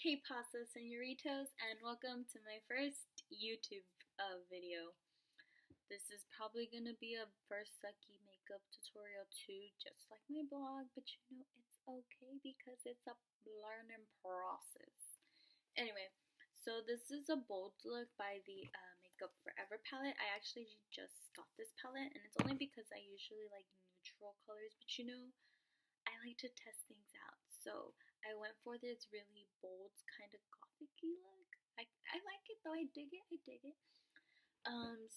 Hey pasta senoritos, and welcome to my first YouTube video. This is probably gonna be a first sucky makeup tutorial too, just like my blog, but you know it's okay because it's a learning process. Anyway, so this is a bold look by the Makeup Forever palette. I actually just got this palette, and it's only because I usually like neutral colors, but you know, I like to test things out. So I went for this really bold kind of gothic-y look. I like it though. I dig it.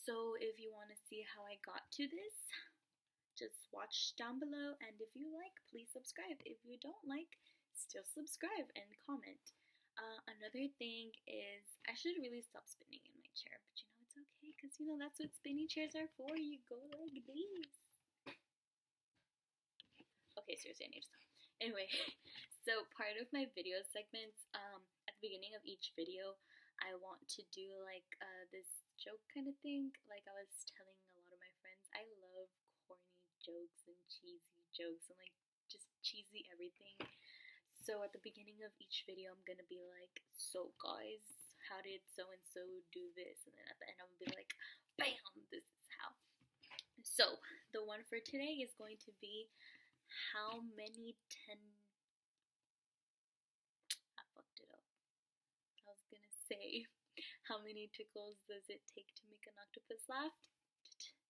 So if you want to see how I got to this, just watch down below, and if you like, please subscribe. If you don't like, still subscribe and comment. Another thing is I should really stop spinning in my chair, but you know it's okay because you know that's what spinning chairs are for. You go like this. Okay, seriously, I need to stop. Anyway, so part of my video segments, at the beginning of each video, I want to do like this joke kind of thing. Like I was telling a lot of my friends, I love corny jokes and cheesy jokes and like just cheesy everything. So at the beginning of each video, I'm gonna be like, so guys, how did so and so do this? And then at the end, I'm gonna be like, bam, this is how. So the one for today is going to be how many I fucked it up. I was gonna say, how many tickles does it take to make an octopus laugh?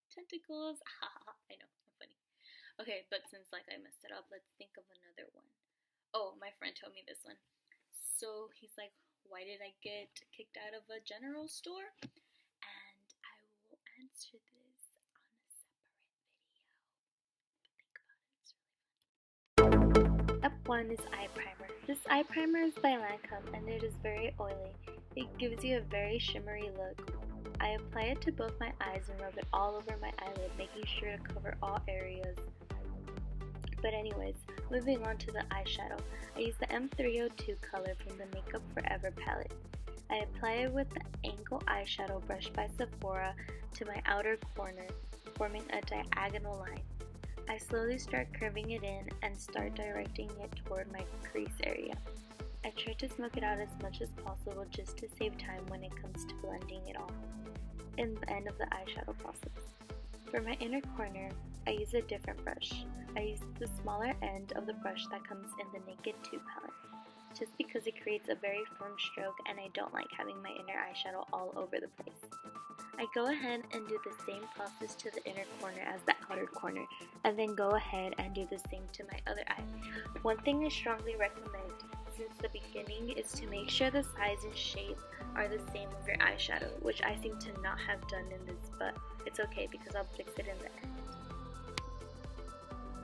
Tentacles. I know, I'm funny. Okay, but since like I messed it up, let's think of another one. Oh, my friend told me this one. So he's like, why did I get kicked out of a general store? And I will answer this on a separate video. But think about it, it's really fun. Step 1 is eye primer. This eye primer is by Lnacom and it is very oily. It gives you a very shimmery look. I apply it to both my eyes and rub it all over my eyelid, making sure to cover all areas. But anyways, moving on to the eyeshadow. I use the M302 color from the Makeup Forever palette. I apply it with the angle eyeshadow brush by Sephora to my outer corner, forming a diagonal line. I slowly start curving it in and start directing it toward my crease area. I try to smoke it out as much as possible just to save time when it comes to blending it all in the end of the eyeshadow process. For my inner corner, I use a different brush. I use the smaller end of the brush that comes in the Naked 2 palette, just because it creates a very firm stroke and I don't like having my inner eyeshadow all over the place. I go ahead and do the same process to the inner corner as the outer corner, and then go ahead and do the same to my other eye. One thing I strongly recommend since the beginning is to make sure the size and shape are the same of your eyeshadow, which I seem to not have done in this, but it's okay because I'll fix it in the end.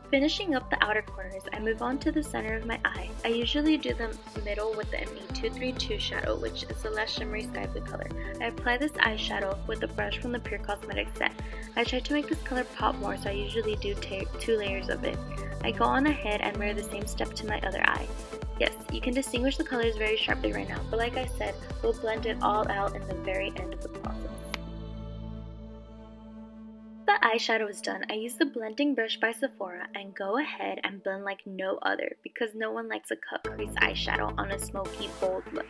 Finishing up the outer corners, I move on to the center of my eye. I usually do the middle with the ME232 shadow, which is a less shimmery sky blue color. I apply this eyeshadow with a brush from the Pure Cosmetics set. I try to make this color pop more, so I usually do 2 layers of it. I go on ahead and mirror the same step to my other eye. Yes, you can distinguish the colors very sharply right now, but like I said, we'll blend it all out in the very end of the process. The eyeshadow is done, I use the blending brush by Sephora and go ahead and blend like no other because no one likes a cut crease eyeshadow on a smoky, bold look.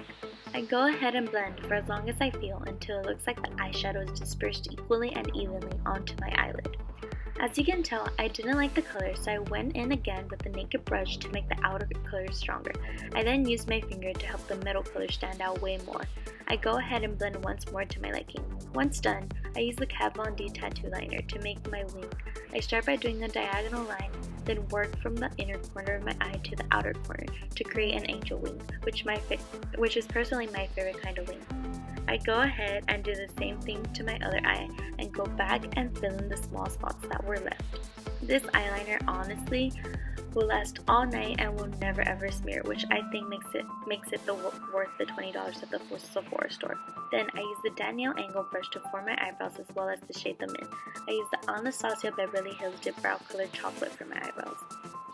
I go ahead and blend for as long as I feel until it looks like the eyeshadow is dispersed equally and evenly onto my eyelid. As you can tell, I didn't like the color, so I went in again with the naked brush to make the outer color stronger. I then used my finger to help the middle color stand out way more. I go ahead and blend once more to my liking. Once done, I use the Kat Von D tattoo liner to make my wing. I start by doing a diagonal line, then work from the inner corner of my eye to the outer corner to create an angel wing, which is personally my favorite kind of wing. I go ahead and do the same thing to my other eye and go back and fill in the small spots that were left. This eyeliner honestly will last all night and will never ever smear, which I think makes it worth the $20 at the Sephora store. Then I use the Danielle angle brush to form my eyebrows as well as to shade them in. I use the Anastasia Beverly Hills Dipbrow colored chocolate for my eyebrows.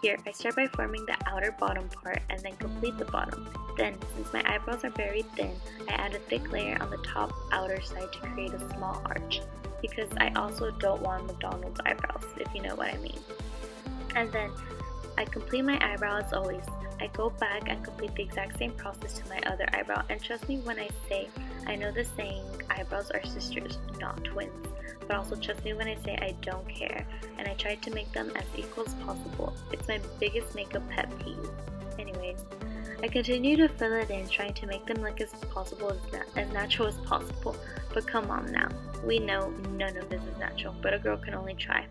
Here, I start by forming the outer bottom part and then complete the bottom. Then, since my eyebrows are very thin, I add a thick layer on the top outer side to create a small arch, because I also don't want McDonald's eyebrows, if you know what I mean. And then, I complete my eyebrow as always. I go back and complete the exact same process to my other eyebrow, and trust me when I say, I know the saying, eyebrows are sisters, not twins, but also trust me when I say I don't care, and I try to make them as equal as possible. It's my biggest makeup pet peeve. Anyways, I continue to fill it in, trying to make them look as natural as possible, but come on now, we know none of this is natural, but a girl can only try.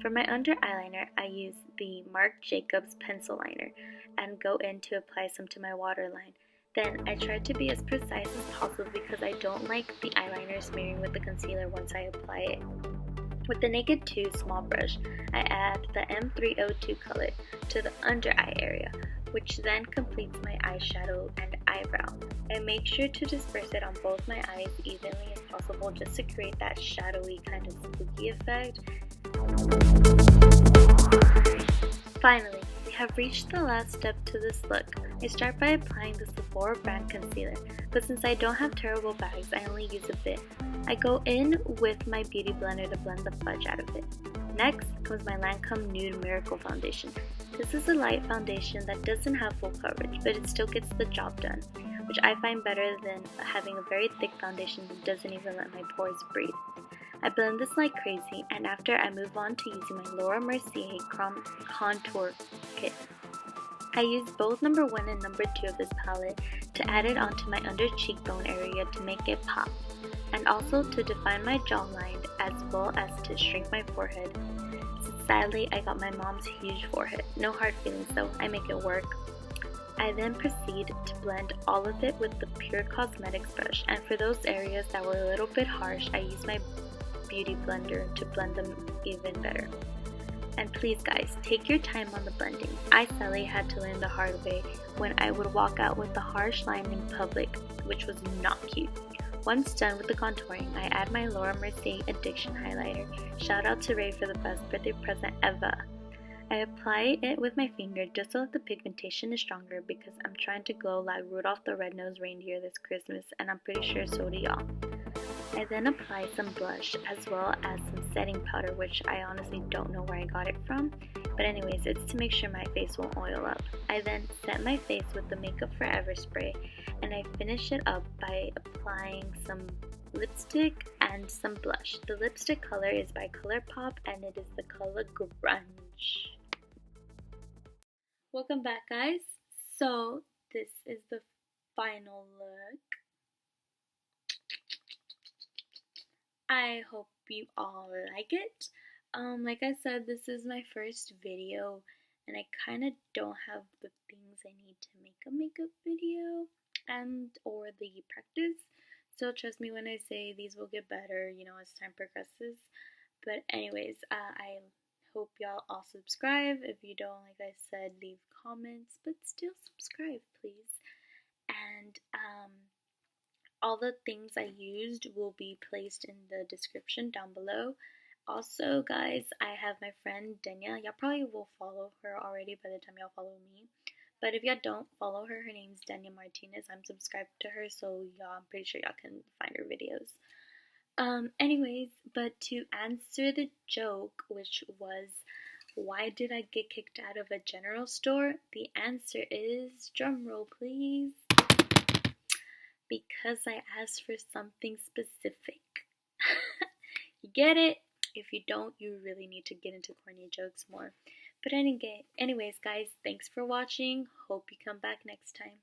For my under eyeliner, I use the Marc Jacobs pencil liner and go in to apply some to my waterline. Then I try to be as precise as possible because I don't like the eyeliner smearing with the concealer once I apply it. With the Naked 2 small brush, I add the M302 color to the under eye area, which then completes my eyeshadow and eyebrow. I make sure to disperse it on both my eyes evenly as possible just to create that shadowy kind of spooky effect. Finally, we have reached the last step to this look. I start by applying the Sephora brand concealer, but since I don't have terrible bags, I only use a bit. I go in with my beauty blender to blend the fudge out of it. Next comes my Lancome Nude Miracle Foundation. This is a light foundation that doesn't have full coverage, but it still gets the job done, which I find better than having a very thick foundation that doesn't even let my pores breathe. I blend this like crazy, and after I move on to using my Mercier Contour kit. I use both number 1 and number 2 of this palette to add it onto my under cheekbone area to make it pop, and also to define my jawline as well as to shrink my forehead. Sadly, I got my mom's huge forehead. No hard feelings though, I make it work. I then proceed to blend all of it with the Pure Cosmetics brush, and for those areas that were a little bit harsh, I use my beauty blender to blend them even better. And please guys, take your time on the blending. I sadly had to learn the hard way when I would walk out with a harsh line in public, which was not cute. Once done with the contouring, I add my Mercier Addiction Highlighter. Shout out to Ray for the best birthday present ever. I apply it with my finger just so that the pigmentation is stronger because I'm trying to glow like Rudolph the Red-Nosed Reindeer this Christmas, and I'm pretty sure so do y'all. I then apply some blush as well as some setting powder, which I honestly don't know where I got it from, but anyways, it's to make sure my face won't oil up. I then set my face with the Makeup Forever spray, and I finish it up by applying some lipstick and some blush. The lipstick color is by ColourPop, and it is the color Grunge. Welcome back, guys. So this is the final look. I hope you all like it. Like I said, this is my first video, and I kind of don't have the things I need to make a makeup video or the practice. So trust me when I say these will get better, as time progresses. But anyways, I hope y'all all subscribe. If you don't, like I said, leave comments, but still subscribe, please. And all the things I used will be placed in the description down below. Also, guys, I have my friend Denya. Y'all probably will follow her already by the time y'all follow me. But if y'all don't follow her, her name's Denya Martinez. I'm subscribed to her, so I'm pretty sure y'all can find her videos. Anyways, but to answer the joke, which was, why did I get kicked out of a general store? The answer is, drumroll please, because I asked for something specific. You get it? If you don't, you really need to get into corny jokes more. But anyways, guys, thanks for watching. Hope you come back next time.